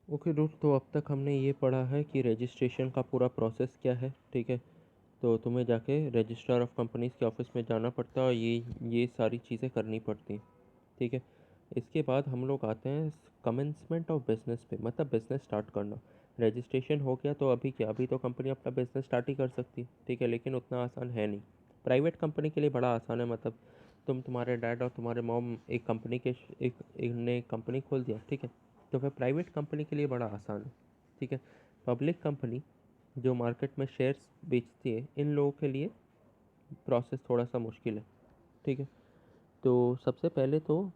Okay dude, तो अब तक हमने ये पढ़ा है कि रजिस्ट्रेशन का पूरा प्रोसेस क्या है, ठीक है। तो तुम्हें जाके रजिस्ट्रार ऑफ कंपनीज़ के ऑफिस में जाना पड़ता है और ये सारी चीज़ें करनी पड़ती हैं, ठीक है। इसके बाद हम लोग आते हैं कमेंसमेंट ऑफ बिजनेस पे, मतलब बिजनेस स्टार्ट करना। रजिस्ट्रेशन हो गया तो अभी क्या, अभी तो कंपनी अपना बिजनेस स्टार्ट ही कर सकती है, ठीक है, लेकिन उतना आसान है नहीं। प्राइवेट कंपनी के लिए बड़ा आसान है, मतलब तुम्हारे डैड और तुम्हारे मॉम एक कंपनी के एक ने कंपनी खोल दिया, ठीक है, तो फिर प्राइवेट कंपनी के लिए बड़ा आसान है, ठीक है। पब्लिक कंपनी जो मार्केट में शेयर्स बेचती है, इन लोगों के लिए प्रोसेस थोड़ा सा मुश्किल है, ठीक है। तो सबसे पहले तो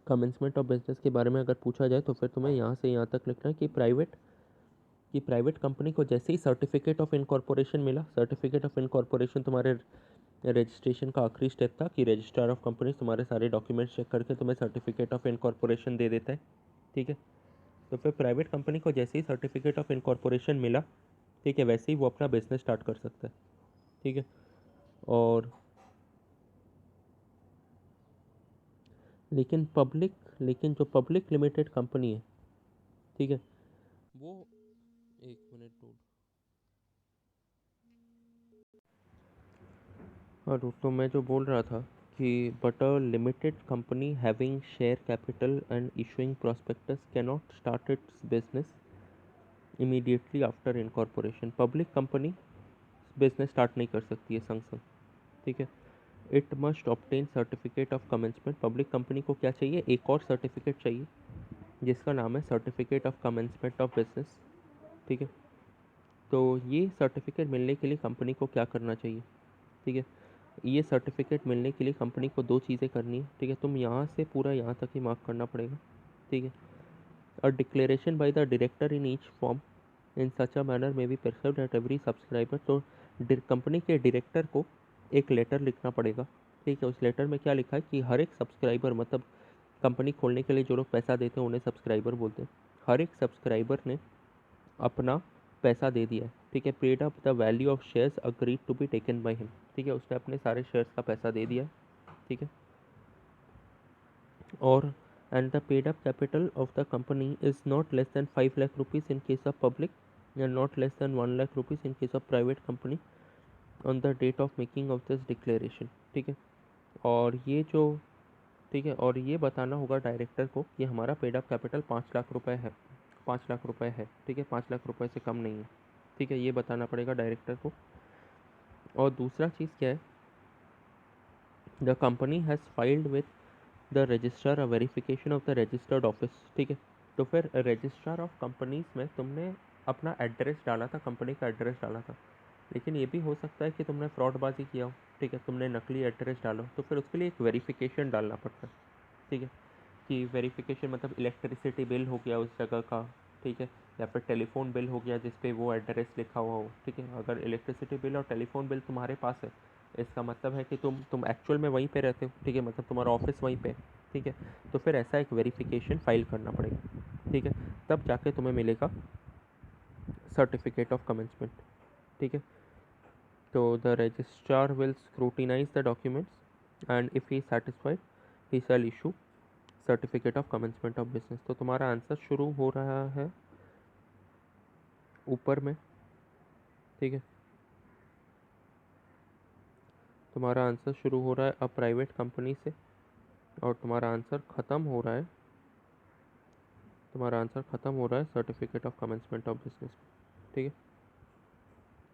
कमेंसमेंट ऑफ बिजनेस के बारे में अगर पूछा जाए तो फिर तुम्हें यहाँ से यहाँ तक लिखना है कि प्राइवेट कंपनी को जैसे ही सर्टिफिकेट ऑफ इनकॉर्पोरेशन मिला, सर्टिफिकेट ऑफ इनकॉर्पोरेशन तुम्हारे रजिस्ट्रेशन का आखिरी स्टेप था कि रजिस्ट्रार ऑफ कंपनी तुम्हारे सारे डॉक्यूमेंट्स चेक करके तुम्हें सर्टिफिकेट ऑफ इनकॉर्पोरेशन दे देता है, ठीक है। तो फिर प्राइवेट कंपनी को जैसे ही सर्टिफिकेट ऑफ इनकॉर्पोरेशन मिला, ठीक है, वैसे ही वो अपना बिजनेस स्टार्ट कर सकता है, ठीक है। और लेकिन जो पब्लिक लिमिटेड कंपनी है, ठीक है, वो, एक मिनट दूर। हाँ तो मैं जो बोल रहा था कि but a limited company having share capital and issuing prospectus cannot start it's business immediately after incorporation. Public company business start नहीं कर सकती है संग संग, ठीक है। It must obtain certificate of commencement. Public company को क्या चाहिए, एक और सर्टिफिकेट चाहिए जिसका नाम है certificate of commencement of business, ठीक है। तो ये सर्टिफिकेट मिलने के लिए कंपनी को क्या करना चाहिए, ठीक है। ये सर्टिफिकेट मिलने के लिए कंपनी को दो चीज़ें करनी है, ठीक है। तुम यहाँ से पूरा यहाँ तक ही मार्क करना पड़ेगा, ठीक है। A declaration by the director in each form in such a manner may be prescribed at every subscriber. तो कंपनी के डायरेक्टर को एक लेटर लिखना पड़ेगा, ठीक है। उस लेटर में क्या लिखा है कि हर एक सब्सक्राइबर, मतलब कंपनी खोलने के लिए जो लोग पैसा देते हैं उन्हें सब्सक्राइबर बोलते हैं, हर एक सब्सक्राइबर ने अपना पैसा दे दिया है, ठीक है। Paid up the value of shares agreed to be taken by him, ठीक है, उसने अपने सारे शेयर्स का पैसा दे दिया है, ठीक है। और and the paid up capital of the company is not less than 5 lakh rupees in case of public and not less than 1 lakh rupees in case of private company on the date of making of this declaration, ठीक है। और ये जो, ठीक है, और ये बताना होगा डायरेक्टर को कि हमारा पेड अप कैपिटल 5 लाख रुपए है, 5 लाख रुपए है, ठीक है, 5 लाख रुपए से कम नहीं है, ठीक है, ये बताना पड़ेगा डायरेक्टर को। और दूसरा चीज़ क्या है, the company has filed with the registrar a verification of the registered office, ठीक है। तो फिर रजिस्ट्रार ऑफ कंपनीज में तुमने अपना एड्रेस डाला था, कंपनी का एड्रेस डाला था, लेकिन ये भी हो सकता है कि तुमने फ्रॉडबाजी किया हो, ठीक है, तुमने नकली एड्रेस डाला हो, तो फिर उसके लिए एक वेरिफिकेशन डालना पड़ता है, ठीक है। कि वेरिफिकेशन मतलब इलेक्ट्रिसिटी बिल हो गया उस जगह का, ठीक है, या फिर टेलीफोन बिल हो गया जिस पे वो एड्रेस लिखा हुआ हो, ठीक है। अगर इलेक्ट्रिसिटी बिल और टेलीफोन बिल तुम्हारे पास है, इसका मतलब है कि तुम एक्चुअल में वहीं पे रहते हो, ठीक है, मतलब तुम्हारा ऑफिस वहीं पे है, ठीक है। तो फिर ऐसा एक वेरिफिकेशन फाइल करना पड़ेगा, ठीक है, तब जाके तुम्हें मिलेगा सर्टिफिकेट ऑफ कमेंसमेंट, ठीक है। तो the registrar will scrutinise the documents and if he satisfied he shall issue certificate of commencement of business. तो तुम्हारा आंसर शुरू हो रहा है ऊपर में, ठीक है, तुम्हारा आंसर शुरू हो रहा है अ प्राइवेट कंपनी से और तुम्हारा आंसर ख़त्म हो रहा है certificate of commencement of business, ठीक है।